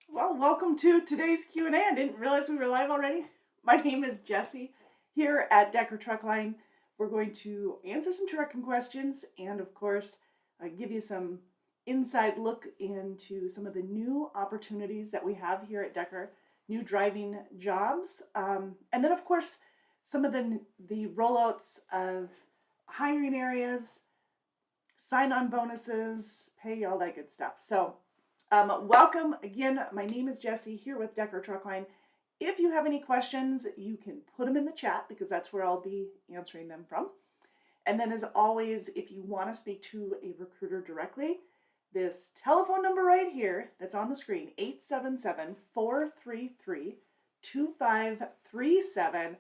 Well, welcome to today's Q&A. I didn't realize we were live already. My name is Jessie here at Decker Truck Line. We're going to answer some trucking questions and, of course, give you some inside look into some of the new opportunities that we have here at Decker, new driving jobs, and then, of course, some of the rollouts of hiring areas, sign-on bonuses, pay, all that good stuff. So welcome again. My name is Jessie here with Decker Truckline. If you have any questions, you can put them in the chat because that's where I'll be answering them from. And then as always, if you want to speak to a recruiter directly, this telephone number right here that's on the screen, 877-433-2537,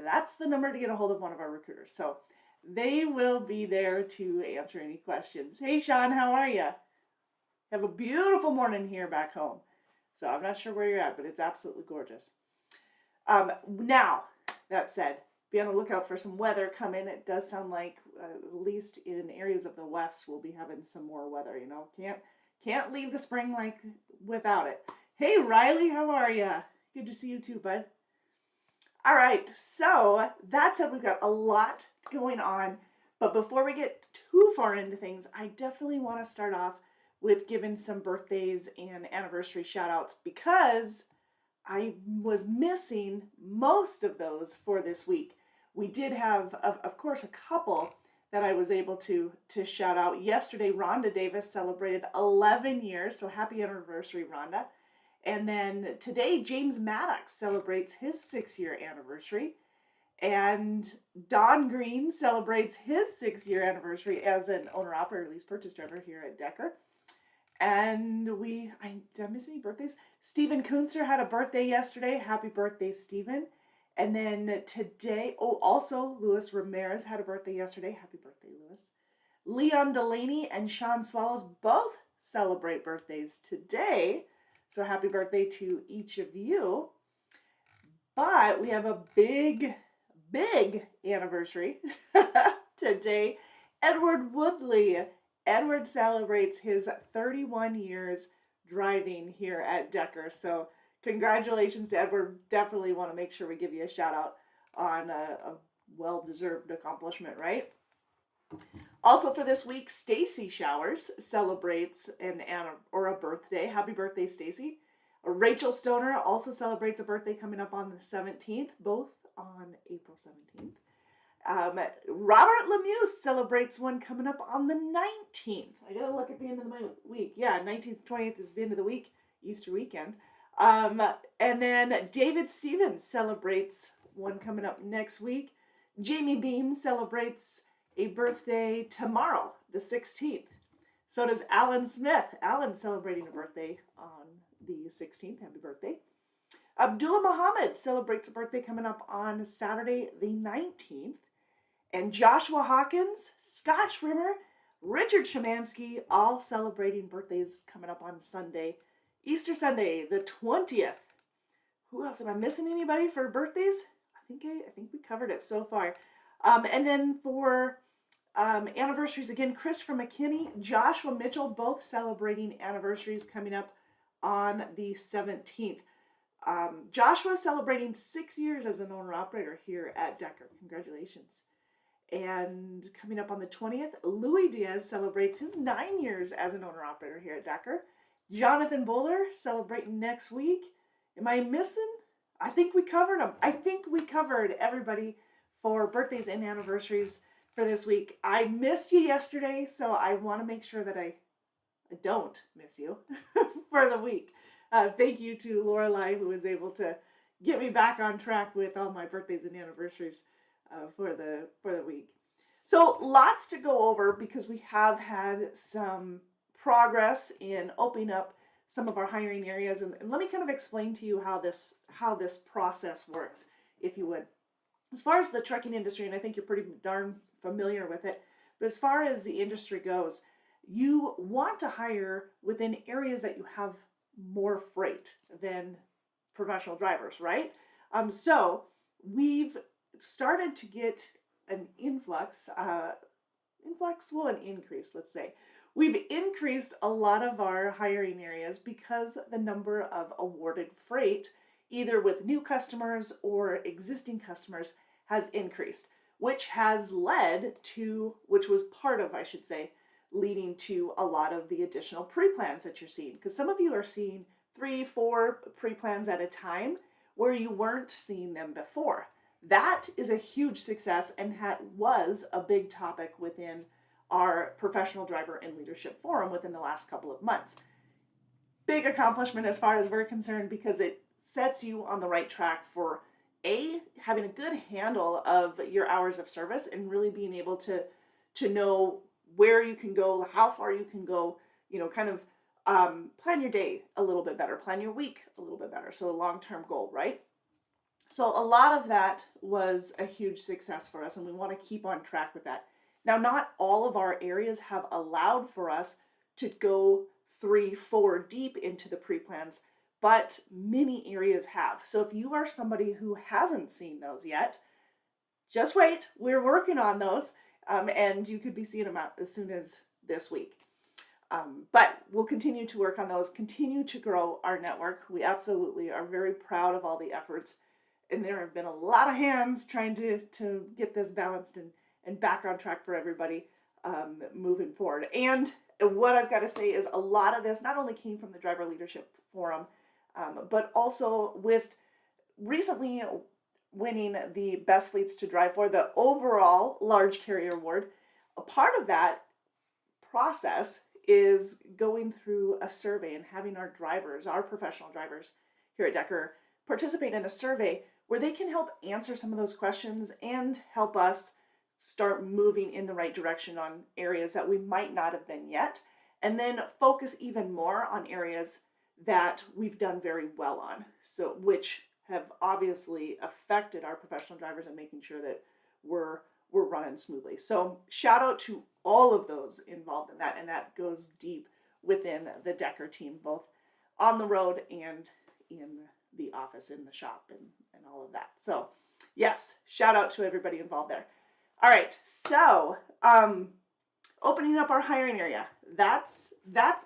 that's the number to get a hold of one of our recruiters. So they will be there to answer any questions. Hey, Sean, how are you? Have a beautiful morning here back home. So I'm not sure where you're at, but it's absolutely gorgeous. Now, that said, be on the lookout for some weather coming. It does sound like, at least in areas of the West, we'll be having some more weather. You know, can't leave the spring like without it. Hey, Riley, how are you? Good to see you too, bud. All right, so that said, we've got a lot going on. But before we get too far into things, I definitely want to start off with giving some birthdays and anniversary shout outs because I was missing most of those for this week. We did have, of course, a couple that I was able to shout out. Yesterday, Rhonda Davis celebrated 11 years, so happy anniversary, Rhonda. And then today, James Maddox celebrates his 6-year anniversary. And Don Green celebrates his 6-year anniversary as an owner-operator, lease purchase driver here at Decker. And did I miss any birthdays? Stephen Kunster had a birthday yesterday. Happy birthday, Stephen. And then today, also Luis Ramirez had a birthday yesterday. Happy birthday, Luis. Leon Delaney and Sean Swallows both celebrate birthdays today. So happy birthday to each of you. But we have a big anniversary today. Edward Woodley. Edward celebrates his 31 years driving here at Decker. So congratulations to Edward. Definitely want to make sure we give you a shout out on a well-deserved accomplishment, right? Also for this week, Stacy Showers celebrates a birthday. Happy birthday, Stacy. Rachel Stoner also celebrates a birthday coming up on the 17th, both on April 17th. Robert Lemieux celebrates one coming up on the 19th. I gotta look at the end of my week. Yeah, 19th, 20th is the end of the week, Easter weekend. And then David Stevens celebrates one coming up next week. Jamie Beam celebrates a birthday tomorrow, the 16th. So does Alan Smith. Alan celebrating a birthday on the 16th. Happy birthday. Abdullah Muhammad celebrates a birthday coming up on Saturday, the 19th. And Joshua Hawkins, Scott Schrimmer, Richard Shemansky, all celebrating birthdays coming up on Sunday, Easter Sunday, the 20th. Who else? Am I missing anybody for birthdays? I think we covered it so far. And then for anniversaries, again, Christopher McKinney, Joshua Mitchell, both celebrating anniversaries coming up on the 17th. Joshua celebrating 6 years as an owner-operator here at Decker. Congratulations. And coming up on the 20th, Louis Diaz celebrates his 9 years as an owner-operator here at Decker. Jonathan Bowler celebrating next week. Am I missing? I think we covered them. I think we covered everybody for birthdays and anniversaries for this week. I missed you yesterday, so I want to make sure that I don't miss you for the week. Thank you to Lorelei, who was able to get me back on track with all my birthdays and anniversaries for the week. So lots to go over because we have had some progress in opening up some of our hiring areas, and let me kind of explain to you how this process works, if you would. As far as the trucking industry, and I think you're pretty darn familiar with it, but as far as the industry goes, you want to hire within areas that you have more freight than professional drivers, right? So we've started to get an influx flex? Well, an increase, let's say. We've increased a lot of our hiring areas because the number of awarded freight, either with new customers or existing customers, has increased, which has led to, which was part of, I should say, leading to a lot of the additional pre-plans that you're seeing. Because some of you are seeing 3-4 pre-plans at a time where you weren't seeing them before. That is a huge success and was a big topic within our professional driver and leadership forum within the last couple of months. Big accomplishment as far as we're concerned, because it sets you on the right track for having a good handle of your hours of service and really being able to know where you can go, how far you can go, kind of plan your day a little bit better, plan your week a little bit better. So a long-term goal, right? So a lot of that was a huge success for us, and we want to keep on track with that. Now, not all of our areas have allowed for us to go 3-4 deep into the pre-plans, but many areas have. So if you are somebody who hasn't seen those yet, just wait. We're working on those, and you could be seeing them out as soon as this week. But we'll continue to work on those, continue to grow our network. We absolutely are very proud of all the efforts, and there have been a lot of hands trying to get this balanced and back on track for everybody moving forward. And what I've got to say is a lot of this not only came from the Driver Leadership Forum, but also with recently winning the Best Fleets to Drive For, the overall Large Carrier Award. A part of that process is going through a survey and having our drivers, our professional drivers here at Decker, participate in a survey where they can help answer some of those questions and help us start moving in the right direction on areas that we might not have been yet, and then focus even more on areas that we've done very well on, so which have obviously affected our professional drivers and making sure that we're running smoothly. So shout out to all of those involved in that, and that goes deep within the Decker team, both on the road and in the office, in the shop, and all of that. So yes, shout out to everybody involved there. All right, so opening up our hiring area, that's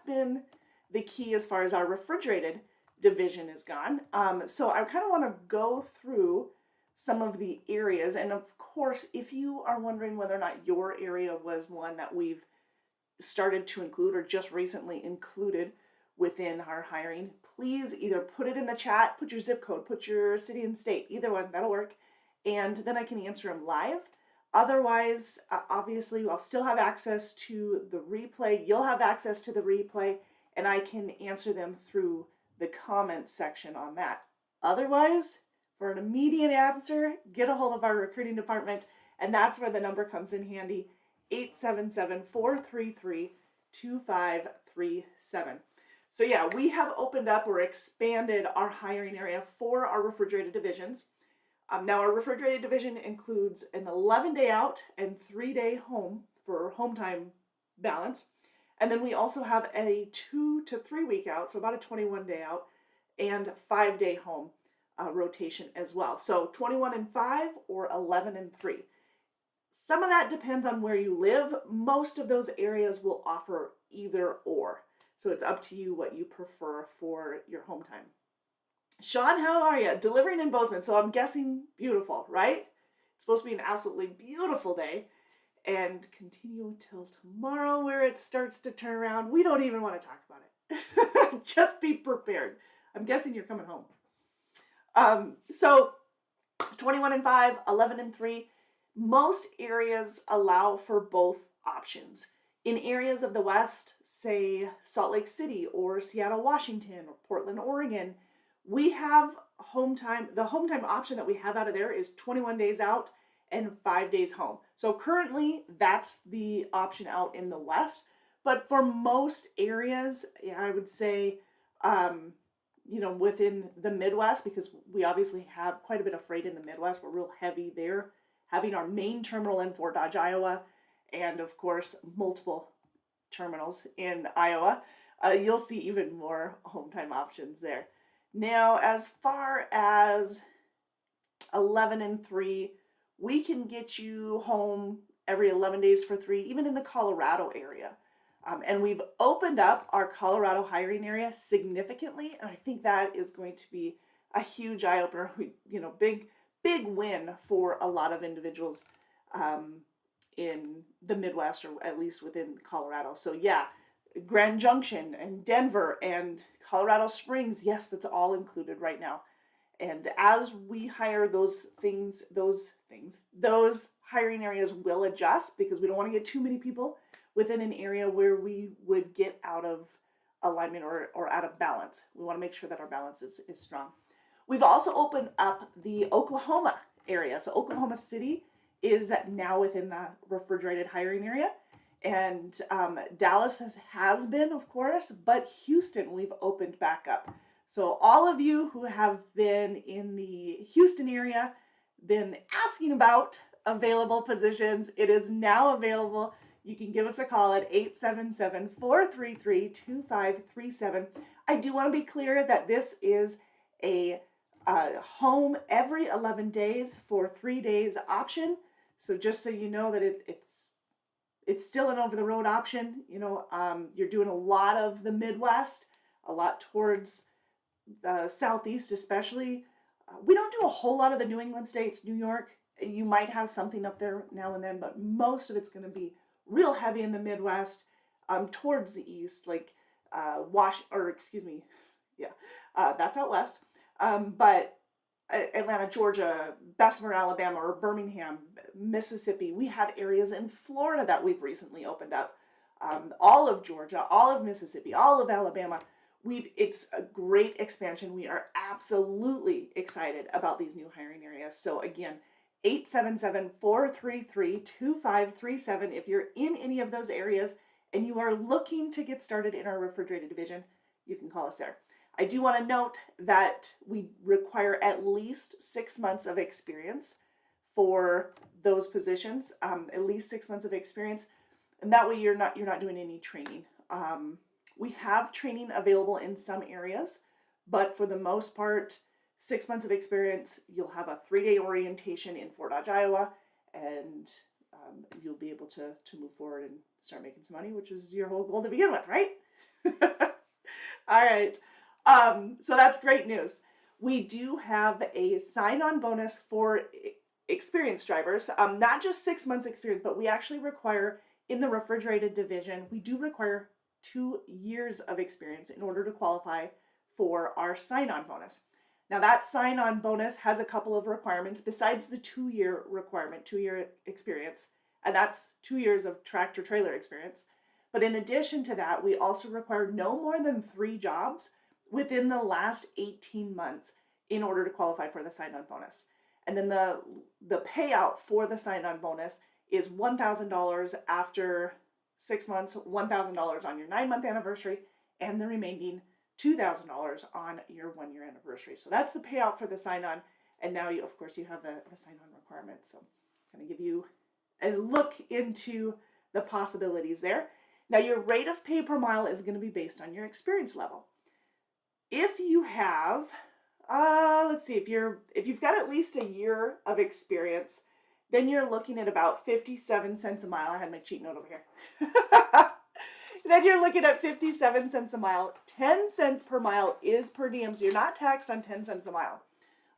been the key as far as our refrigerated division is gone. So I kind of want to go through some of the areas, and of course, if you are wondering whether or not your area was one that we've started to include or just recently included within our hiring, please either put it in the chat, put your zip code, put your city and state, either one, that'll work, and then I can answer them live. Otherwise, obviously, I'll still have access to the replay. You'll have access to the replay, and I can answer them through the comment section on that. Otherwise, for an immediate answer, get a hold of our recruiting department, and that's where the number comes in handy, 877-433-2537. So yeah, we have opened up or expanded our hiring area for our refrigerated divisions. Now our refrigerated division includes an 11-day out and 3-day home for home time balance. And then we also have a 2 to 3 week out, so about a 21-day out, and 5-day home rotation as well. So 21 and 5 or 11 and 3. Some of that depends on where you live. Most of those areas will offer either or. So it's up to you what you prefer for your home time. Sean, how are you? Delivering in Bozeman. So I'm guessing beautiful, right? It's supposed to be an absolutely beautiful day and continue until tomorrow where it starts to turn around. We don't even want to talk about it. Just be prepared. I'm guessing you're coming home. So 21 and 5, 11 and 3. Most areas allow for both options. In areas of the West, say Salt Lake City or Seattle, Washington, or Portland, Oregon, we have home time. The home time option that we have out of there is 21 days out and 5 days home. So currently that's the option out in the West. But for most areas, I would say, within the Midwest, because we obviously have quite a bit of freight in the Midwest, we're real heavy there, having our main terminal in Fort Dodge, Iowa, and of course, multiple terminals in Iowa, you'll see even more home time options there. Now, as far as 11 and 3, we can get you home every 11 days for 3, even in the Colorado area. And we've opened up our Colorado hiring area significantly, and I think that is going to be a huge eye opener. Big win for a lot of individuals in the Midwest, or at least within Colorado. So yeah, Grand Junction and Denver and Colorado Springs, yes, that's all included right now. And as we hire those hiring areas will adjust, because we don't want to get too many people within an area where we would get out of alignment or out of balance. We want to make sure that our balance is strong. We've also opened up the Oklahoma area. So Oklahoma City is now within the refrigerated hiring area. And Dallas has been, of course, but Houston we've opened back up. So all of you who have been in the Houston area, been asking about available positions, it is now available. You can give us a call at 877-433-2537. I do want to be clear that this is a home every 11 days for 3 days option. So just so you know that it's still an over-the-road option. You're doing a lot of the Midwest, a lot towards the Southeast especially. We don't do a whole lot of the New England states, New York. You might have something up there now and then, but most of it's going to be real heavy in the Midwest, towards the east, like that's out west. But Atlanta, Georgia, Bessemer, Alabama, or Birmingham, Mississippi. We have areas in Florida that we've recently opened up. All of Georgia, all of Mississippi, all of Alabama. It's a great expansion. We are absolutely excited about these new hiring areas. So again, 877-433-2537. If you're in any of those areas and you are looking to get started in our refrigerated division, you can call us there. I do want to note that we require at least 6 months of experience for those positions, at least 6 months of experience, and that way you're not doing any training. We have training available in some areas, but for the most part, 6 months of experience, you'll have a 3-day orientation in Fort Dodge, Iowa, and you'll be able to move forward and start making some money, which is your whole goal to begin with, right? All right. So that's great news. We do have a sign-on bonus for experienced drivers, not just 6 months experience, but we actually require, in the refrigerated division, we do require 2 years of experience in order to qualify for our sign-on bonus. Now that sign-on bonus has a couple of requirements besides the 2-year requirement, 2-year experience, and that's 2 years of tractor trailer experience. But in addition to that, we also require no more than 3 jobs within the last 18 months in order to qualify for the sign-on bonus. And then the payout for the sign-on bonus is $1,000 after 6 months, $1,000 on your 9-month anniversary, and the remaining $2,000 on your 1-year anniversary. So that's the payout for the sign-on. And now, you have the sign-on requirements. So I'm going to give you a look into the possibilities there. Now, your rate of pay per mile is going to be based on your experience level. If you have, if you've got at least a year of experience, then you're looking at about 57 cents a mile. I had my cheat note over here. Then you're looking at 57 cents a mile. 10 cents per mile is per diem, so you're not taxed on 10 cents a mile.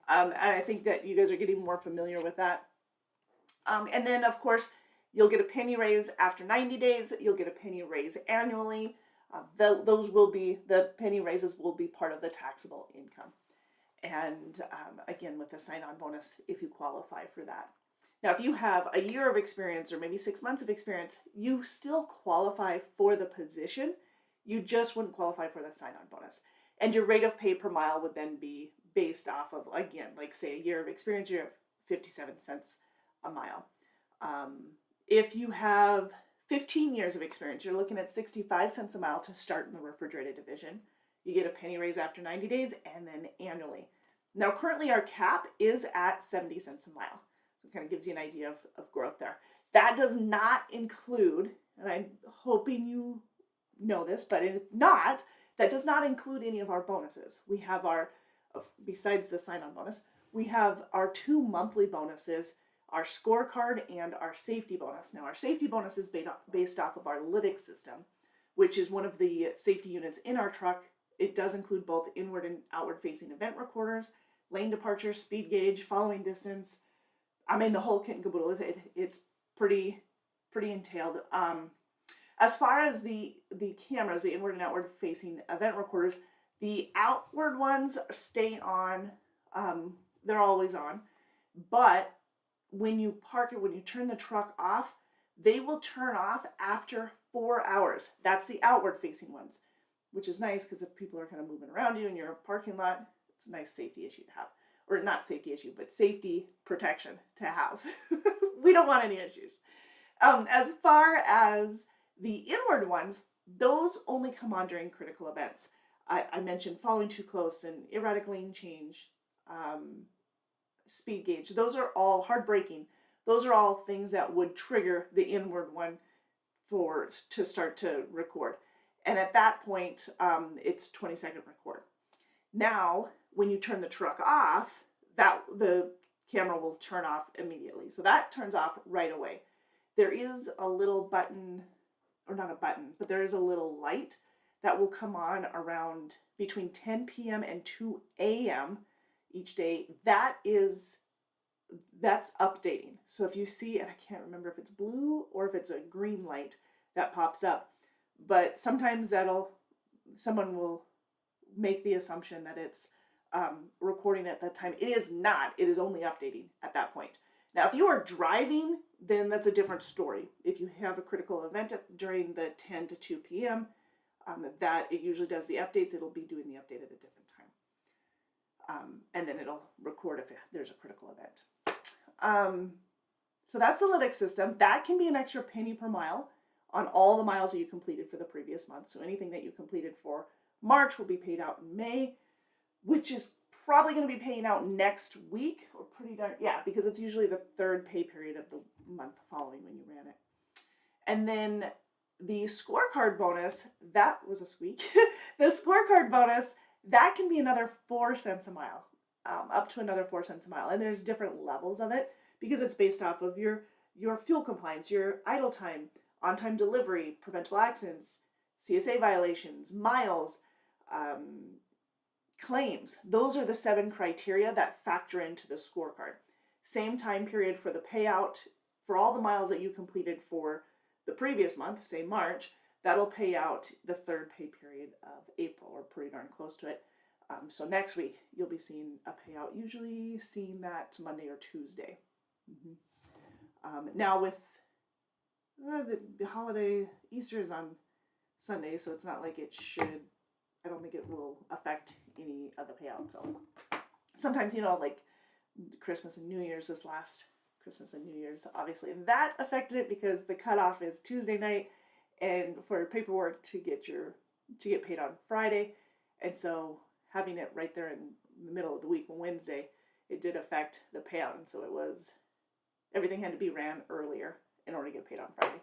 And I think that you guys are getting more familiar with that. And then, of course, you'll get a penny raise after 90 days. You'll get a penny raise annually. The penny raises will be part of the taxable income. And again, with the sign-on bonus, if you qualify for that. Now, if you have a year of experience or maybe 6 months of experience, you still qualify for the position. You just wouldn't qualify for the sign-on bonus. And your rate of pay per mile would then be based off of, again, like say a year of experience, you have 57 cents a mile. If you have 15 years of experience, you're looking at 65 cents a mile to start in the refrigerated division. You get a penny raise after 90 days and then annually. Now, currently our cap is at 70 cents a mile. So it kind of gives you an idea of growth there. That does not include, and I'm hoping you know this, but if not, that does not include any of our bonuses. We have besides the sign-on bonus, we have our 2 monthly bonuses our scorecard and our safety bonus. Now, our safety bonus is based off of our lytics system, which is one of the safety units in our truck. It does include both inward and outward facing event recorders, lane departure, speed gauge, following distance. I mean, the whole kit and caboodle. It's pretty entailed. As far as the cameras, the inward and outward facing event recorders, the outward ones stay on. They're always on, but when you park it, when you turn the truck off, they will turn off after 4 hours. That's the outward facing ones, which is nice because if people are kind of moving around you in your parking lot, it's a nice safety issue to have. Or not safety issue, but safety protection to have. We don't want any issues. As far as the inward ones, those only come on during critical events. I mentioned following too close and erratic lane change, speed gauge. Those are all hard braking. Those are all things that would trigger the inward one to start to record. And at that point, it's 20-second record. Now, when you turn the truck off, the camera will turn off immediately. So that turns off right away. There is a little button, or not a button, but there is a little light that will come on around between 10 p.m. and 2 a.m. each day. That's updating. So if you see, and I can't remember if it's blue or if it's a green light that pops up, but sometimes someone will make the assumption that it's recording at that time. It is not. It is only updating at that point. Now, if you are driving, then that's a different story. If you have a critical event during the 10 to 2 p.m., that it usually does the updates. It'll be doing the update at a different time. And then it'll record if there's a critical event. So that's the lytics system. That can be an extra penny per mile on all the miles that you completed for the previous month. So anything that you completed for March will be paid out in May, which is probably going to be paying out next week, or because it's usually the third pay period of the month following when you ran it. And then the scorecard bonus, that was a squeak. The scorecard bonus, that can be another 4 cents a mile, up to another 4 cents a mile. And there's different levels of it because it's based off of your fuel compliance, your idle time, on-time delivery, preventable accidents, CSA violations, miles, claims. Those are the 7 criteria that factor into the scorecard. Same time period for the payout for all the miles that you completed for the previous month, say March, that'll pay out the third pay period of April, or pretty darn close to it. So next week, you'll be seeing a payout, usually seeing that Monday or Tuesday. Now with the holiday, Easter is on Sunday, so it's not like I don't think it will affect any of the payout. So sometimes, like Christmas and New Year's, this last Christmas and New Year's, obviously that affected it because the cutoff is Tuesday night, and for paperwork to get paid on Friday, and so having it right there in the middle of the week on Wednesday, it did affect the payout, and so everything had to be ran earlier in order to get paid on Friday.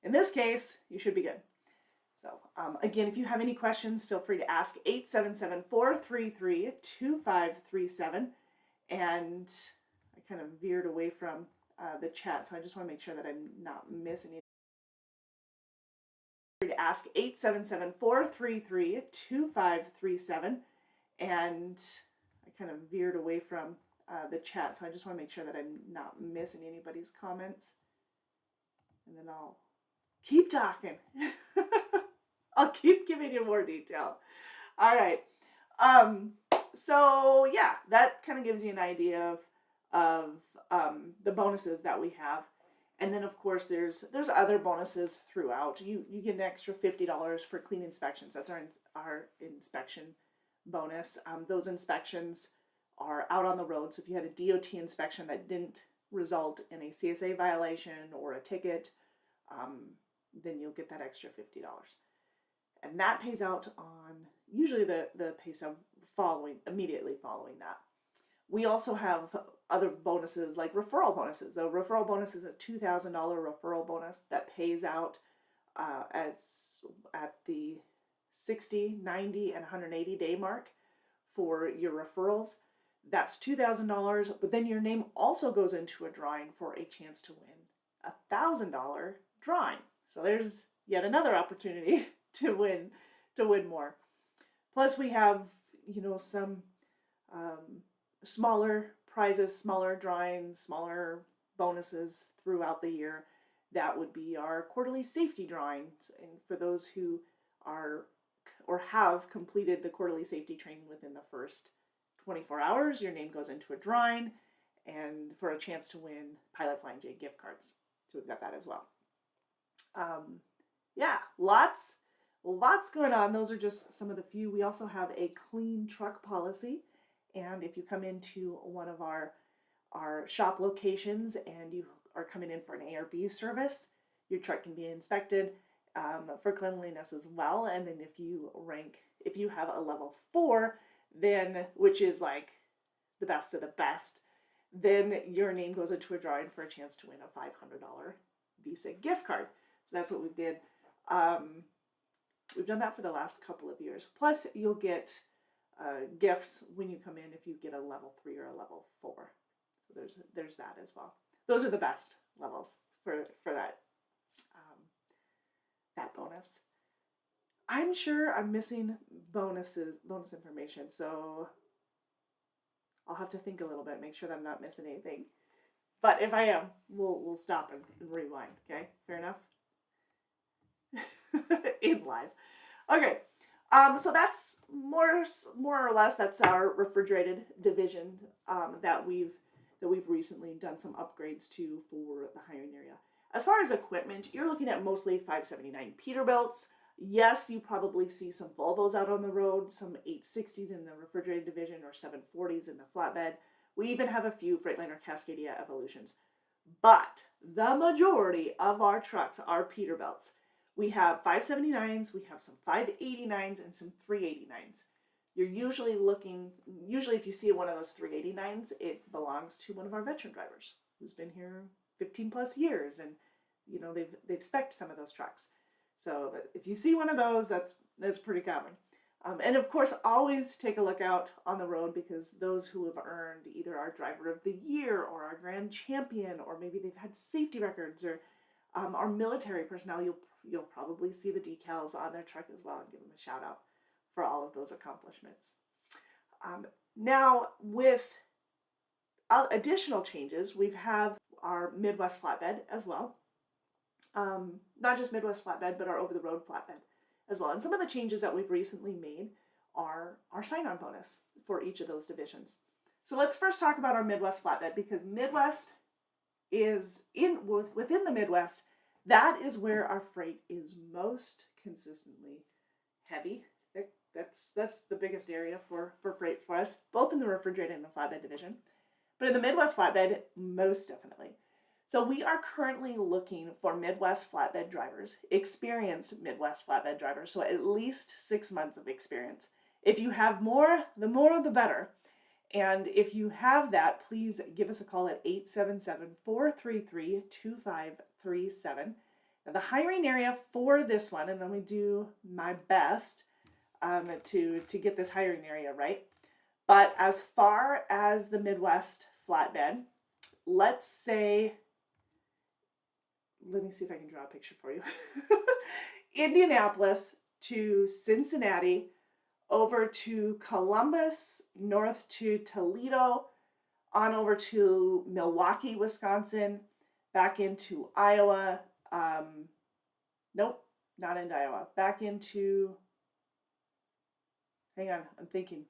In this case, you should be good. So again, if you have any questions, feel free to ask 877-433-2537. And I kind of veered away from the chat, so I just want to make sure that I'm not missing anything. To ask 877-433-2537. And I kind of veered away from the chat, so I just want to make sure that I'm not missing anybody's comments. And then I'll keep talking. I'll keep giving you more detail. All right. So yeah, that kind of gives you an idea of the bonuses that we have. And then of course there's other bonuses throughout. You get an extra $50 for clean inspections. That's our inspection bonus. Those inspections are out on the road. So if you had a DOT inspection that didn't result in a CSA violation or a ticket, then you'll get that extra $50. And that pays out on usually the pay stub immediately following that. We also have other bonuses like referral bonuses. The referral bonus is a $2,000 referral bonus that pays out as at the 60, 90, and 180 day mark for your referrals. That's $2,000, but then your name also goes into a drawing for a chance to win $1,000 drawing. So there's yet another opportunity to win more. Plus we have, some smaller prizes, smaller drawings, smaller bonuses throughout the year. That would be our quarterly safety drawings. And for those who are or have completed the quarterly safety training within the first 24 hours, your name goes into a drawing and for a chance to win Pilot Flying J gift cards. So we've got that as well. Yeah, lots going on. Those are just some of the few. We also have a clean truck policy. And if you come into one of our shop locations and you are coming in for an ARB service, your truck can be inspected for cleanliness as well. And then if you have a level 4, then, which is like the best of the best, then your name goes into a drawing for a chance to win a $500 Visa gift card. So that's what we did. We've done that for the last couple of years. Plus, you'll get gifts when you come in if you get a level 3 or a level 4. So there's that as well. Those are the best levels for that that bonus. I'm sure I'm missing bonus information, so I'll have to think a little bit, make sure that I'm not missing anything. But if I am, we'll stop and rewind. Okay, fair enough. In live. Okay, so that's more or less that's our refrigerated division that we've recently done some upgrades to for the hiring area. As far as equipment, you're looking at mostly 579 Peterbilts. Yes, you probably see some Volvos out on the road, some 860s in the refrigerated division or 740s in the flatbed. We even have a few Freightliner Cascadia Evolutions. But the majority of our trucks are Peterbilts. We have 579s, we have some 589s, and some 389s. You're usually if you see one of those 389s, it belongs to one of our veteran drivers who's been here 15 plus years, and they've spec'd some of those trucks. So if you see one of those, that's pretty common. And of course, always take a look out on the road, because those who have earned either our Driver of the Year or our Grand Champion, or maybe they've had safety records, or our military personnel, you'll probably see the decals on their truck as well and give them a shout out for all of those accomplishments. Now, with additional changes, we have our Midwest flatbed as well. Not just Midwest flatbed, but our over-the-road flatbed as well. And some of the changes that we've recently made are our sign-on bonus for each of those divisions. So let's first talk about our Midwest flatbed, because Midwest is within the Midwest, that is where our freight is most consistently heavy. That's the biggest area for freight for us, both in the refrigerated and the flatbed division. But in the Midwest flatbed, most definitely. So we are currently looking for Midwest flatbed drivers, experienced Midwest flatbed drivers, so at least 6 months of experience. If you have more, the better. And if you have that, please give us a call at 877-433-2537. Now, the hiring area for this one, and let me do my best to get this hiring area right. But as far as the Midwest flatbed, let's say, let me see if I can draw a picture for you. Indianapolis to Cincinnati, over to Columbus, north to Toledo, on over to Milwaukee, Wisconsin, back into Iowa. Nope, not into Iowa. Back into, hang on, I'm thinking.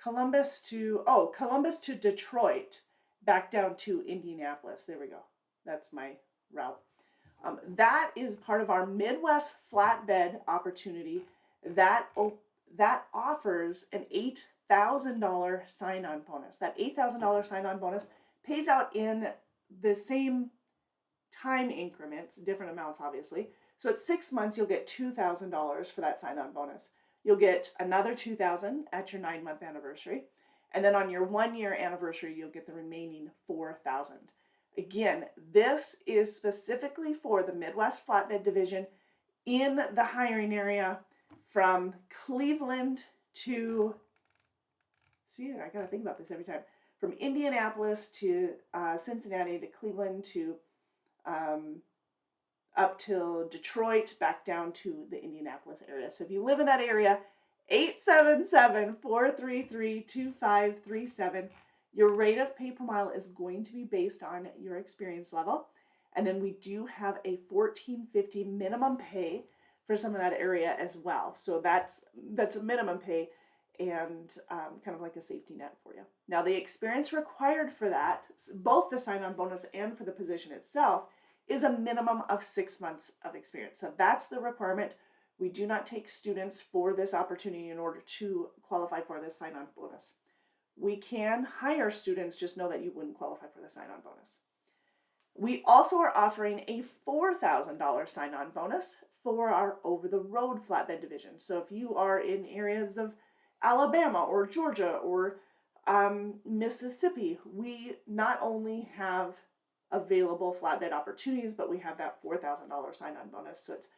Columbus to Detroit, back down to Indianapolis. There we go. That's my route. That is part of our Midwest flatbed opportunity. That offers an $8,000 sign-on bonus. That $8,000 sign-on bonus pays out in the same time increments, different amounts obviously. So at 6 months, you'll get $2,000 for that sign-on bonus. You'll get another $2,000 at your 9-month anniversary. And then on your 1-year anniversary, you'll get the remaining $4,000. Again, this is specifically for the Midwest flatbed division in the hiring area from Cleveland to See, I got to think about this every time. From Indianapolis to Cincinnati to Cleveland to up till Detroit, back down to the Indianapolis area. So if you live in that area, 877-433-2537. Your rate of pay per mile is going to be based on your experience level. And then we do have a $14.50 minimum pay for some of that area as well. So that's a minimum pay and kind of like a safety net for you. Now the experience required for that, both the sign-on bonus and for the position itself, is a minimum of 6 months of experience. So that's the requirement. We do not take students for this opportunity in order to qualify for this sign-on bonus. We can hire students, just know that you wouldn't qualify for the sign-on bonus. We also are offering a $4,000 sign-on bonus for our over-the-road flatbed division. So if you are in areas of Alabama or Georgia or Mississippi, we not only have available flatbed opportunities, but we have that $4,000 sign-on bonus. So it's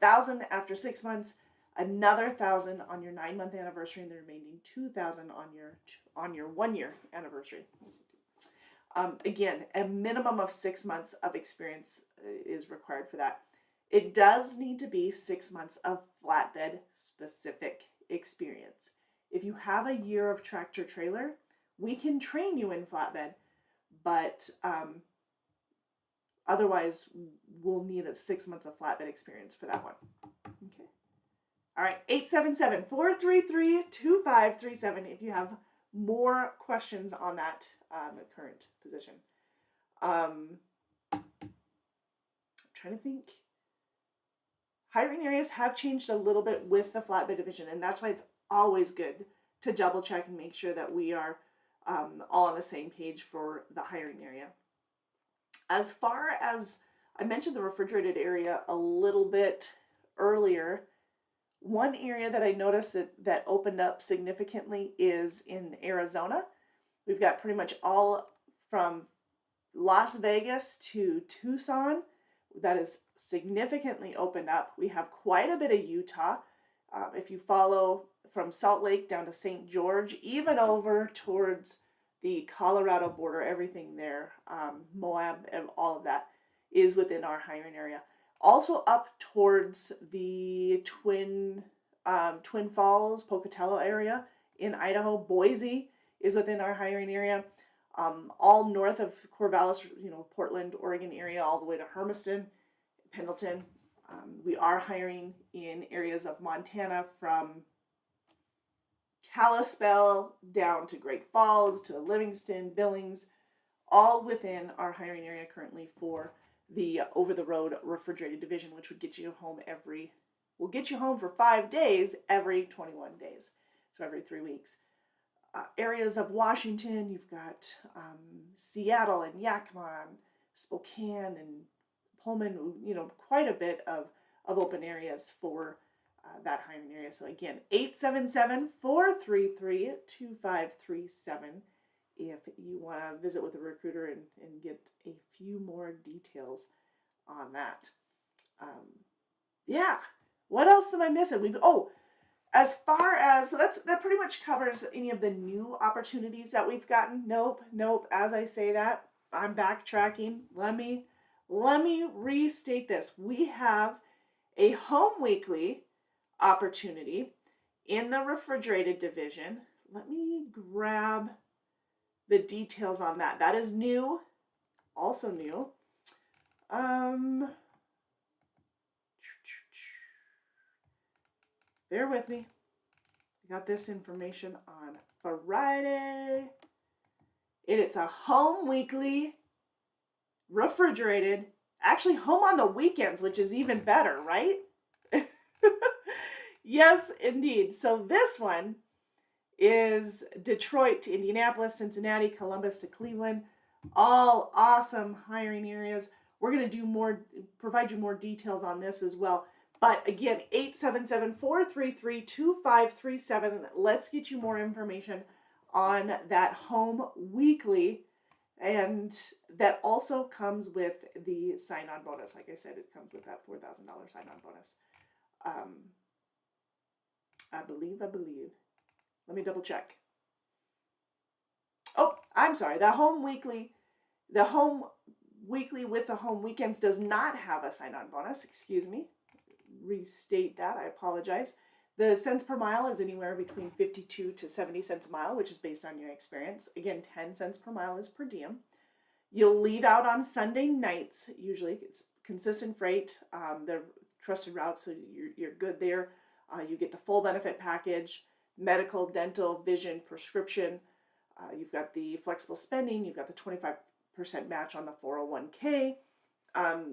$1,000 after 6 months, another $1,000 on your 9-month anniversary, and the remaining $2,000 on your 1-year anniversary. Again, a minimum of 6 months of experience is required for that. It does need to be 6 months of flatbed specific experience. If you have a year of tractor trailer, we can train you in flatbed, but otherwise we'll need 6 months of flatbed experience for that one. Okay. All right, 877-433-2537 if you have more questions on that current position. I'm trying to think. Hiring areas have changed a little bit with the flatbed division, and that's why it's always good to double check and make sure that we are all on the same page for the hiring area. As far as I mentioned the refrigerated area a little bit earlier, one area that I noticed that opened up significantly is in Arizona. We've got pretty much all from Las Vegas to Tucson that is significantly opened up. We have quite a bit of Utah. If you follow from Salt Lake down to St. George, even over towards the Colorado border, everything there, Moab, and all of that is within our hiring area. Also up towards the Twin Falls, Pocatello area in Idaho, Boise is within our hiring area. All north of Corvallis, Portland, Oregon area, all the way to Hermiston, Pendleton. We are hiring in areas of Montana from Kalispell down to Great Falls to Livingston, Billings, all within our hiring area currently for the over-the-road refrigerated division, which would get you home will get you home for 5 days every 21 days, so every 3 weeks. Areas of Washington, you've got Seattle and Yakima, Spokane and Pullman, quite a bit of open areas for that hiring area. So again, 877-433-2537 if you want to visit with a recruiter and get a few more details on that. Yeah, what else am I missing? As far as, so that pretty much covers any of the new opportunities that we've gotten. Nope. As I say that, I'm backtracking. Let me restate this. We have a home weekly opportunity in the refrigerated division. Let me grab the details on that. That is new, also new. Bear with me. I got this information on Friday. It's a home weekly, refrigerated, actually home on the weekends, which is even better, right? Yes, indeed. So this one is Detroit to Indianapolis, Cincinnati, Columbus to Cleveland, all awesome hiring areas. We're going to provide you more details on this as well. But again, 877-433-2537. Let's get you more information on that home weekly. And that also comes with the sign-on bonus. Like I said, it comes with that $4,000 sign-on bonus. I believe. Let me double check. I'm sorry, the home weekly with the home weekends does not have a sign-on bonus. Excuse me. Restate that. I apologize. The cents per mile is anywhere between 52 to 70 cents a mile, which is based on your experience. Again, 10 cents per mile is per diem. You'll leave out on Sunday nights. Usually it's consistent freight. They're trusted routes, so you're good there. You get the full benefit package, medical, dental, vision, prescription. You've got the flexible spending. You've got the 25% match on the 401k.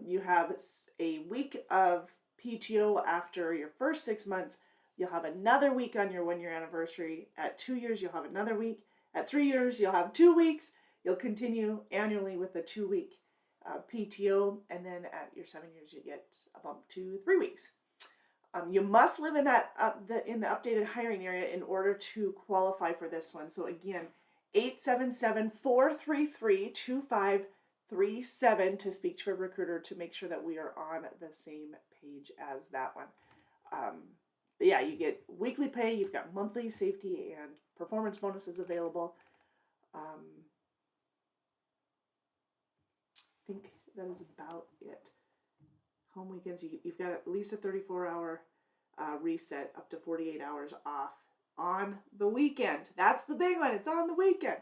You have a week of PTO after your first 6 months. You'll have another week on your 1 year anniversary. At 2 years, you'll have another week. At 3 years, you'll have 2 weeks. You'll continue annually with a 2-week PTO, and then at your 7 years, you get a bump to 3 weeks. You must live in in the updated hiring area in order to qualify for this one. So again, 877-433-2537 to speak to a recruiter to make sure that we are on the same page as that one. But yeah, you get weekly pay, you've got monthly safety and performance bonuses available. I think that is about it. Home weekends, you've got at least a 34-hour reset, up to 48 hours off on the weekend. That's the big one. It's on the weekend.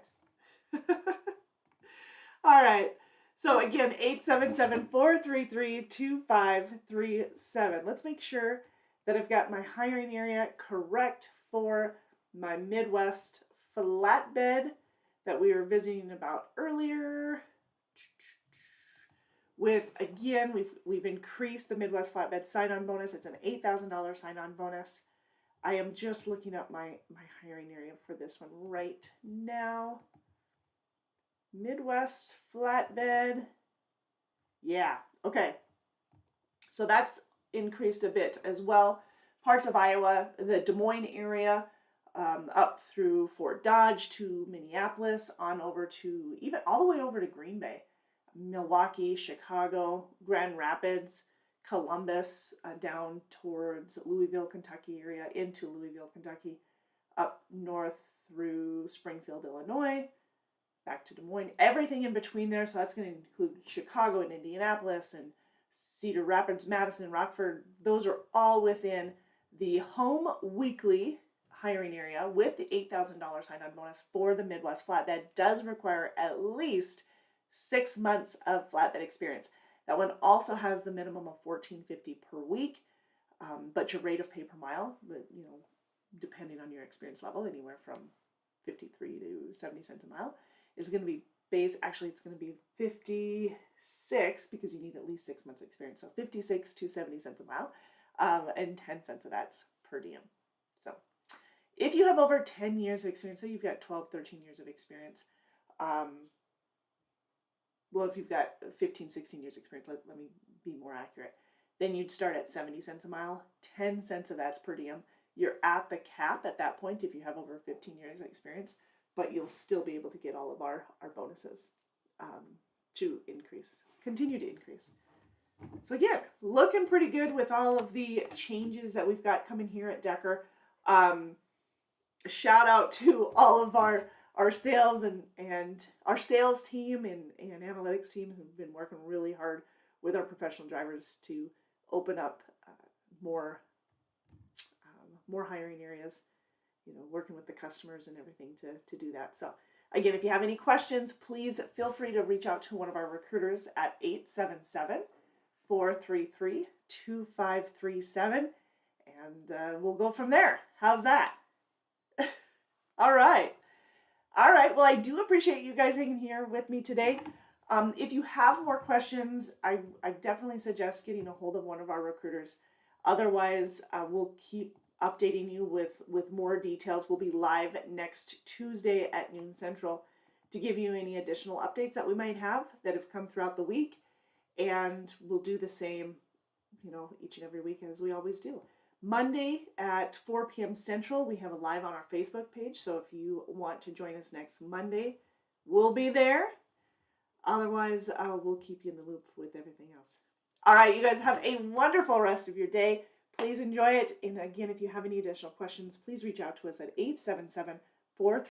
All right. So again, 877-433-2537. Let's make sure that I've got my hiring area correct for my Midwest flatbed that we were visiting about earlier. With, again, we've increased the Midwest flatbed sign-on bonus. It's an $8,000 sign-on bonus. I am just looking up my hiring area for this one right now. Midwest flatbed. Yeah, okay. So that's increased a bit as well. Parts of Iowa, the Des Moines area, up through Fort Dodge to Minneapolis, on over to, even all the way over to Green Bay. Milwaukee, Chicago, Grand Rapids, Columbus, down towards Louisville, Kentucky area, into Louisville, Kentucky, up north through Springfield, Illinois, back to Des Moines, everything in between there. So that's going to include Chicago and Indianapolis and Cedar Rapids, Madison, Rockford. Those are all within the home weekly hiring area with the $8,000 sign-on bonus for the Midwest flatbed. Does require at least 6 months of flatbed experience. That one also has the minimum of $14.50 per week, but your rate of pay per mile, depending on your experience level, anywhere from 53 to 70 cents a mile, is going to be actually it's going to be 56 because you need at least 6 months experience. So 56 to 70 cents a mile, and 10 cents of that's per diem. So if you have over 10 years of experience, so you've got 12, 13 years of experience, well, if you've got 15, 16 years experience, let me be more accurate, then you'd start at 70 cents a mile, 10 cents of that's per diem. You're at the cap at that point if you have over 15 years of experience, but you'll still be able to get all of our bonuses to continue to increase. So again, looking pretty good with all of the changes that we've got coming here at Decker. Shout out to all of our sales and our sales team and analytics team who've been working really hard with our professional drivers to open up more hiring areas, working with the customers and everything to do that. So again, if you have any questions, please feel free to reach out to one of our recruiters at 877-433-2537, and we'll go from there. How's that? All right. Well, I do appreciate you guys hanging here with me today. If you have more questions, I definitely suggest getting a hold of one of our recruiters. Otherwise, we'll keep updating you with more details. We'll be live next Tuesday at noon Central to give you any additional updates that we might have that have come throughout the week. And we'll do the same, each and every week as we always do. Monday at 4 p.m. Central, we have a live on our Facebook page. So if you want to join us next Monday, we'll be there. Otherwise, we'll keep you in the loop with everything else. All right, you guys have a wonderful rest of your day. Please enjoy it. And again, if you have any additional questions, please reach out to us at 877-433